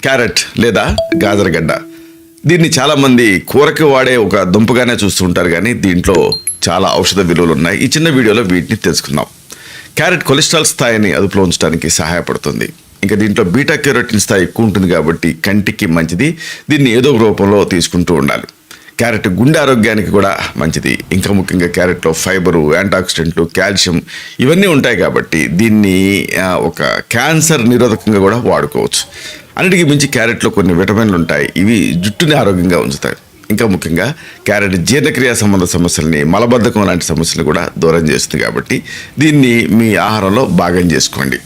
Carrot లేదా గాజరగడ్డ. దీన్ని చాలామంది కూరకి వాడే ఒక దుంపగానే చూస్తుంటారు, కానీ దీంట్లో చాలా ఔషధ విలువలు ఉన్నాయి. ఈ చిన్న వీడియోలో వీటిని తెలుసుకుందాం. క్యారెట్ కొలెస్ట్రాల్ స్థాయిని అదుపులో ఉంచడానికి సహాయపడుతుంది. ఇంకా దీంట్లో బీటా కెరోటిన్ స్థాయి ఎక్కువ ఉంటుంది కాబట్టి కంటికి మంచిది. దీన్ని ఏదో ఒక రూపంలో తీసుకుంటూ ఉండాలి. క్యారెట్ గుండె ఆరోగ్యానికి కూడా మంచిది. ఇంకా ముఖ్యంగా క్యారెట్లో ఫైబరు, యాంటాక్సిడెంట్లు, కాల్షియం ఇవన్నీ ఉంటాయి కాబట్టి దీన్ని ఒక క్యాన్సర్ నిరోధకంగా కూడా వాడుకోవచ్చు. అన్నిటికీ మించి క్యారెట్లో కొన్ని విటమిన్లు ఉంటాయి. ఇవి జుట్టుని ఆరోగ్యంగా ఉంచుతాయి. ఇంకా ముఖ్యంగా క్యారెట్ జీర్ణక్రియ సంబంధ సమస్యల్ని, మలబద్ధకం లాంటి సమస్యలు కూడా దూరం చేస్తుంది కాబట్టి దీన్ని మీ ఆహారంలో భాగం చేసుకోండి.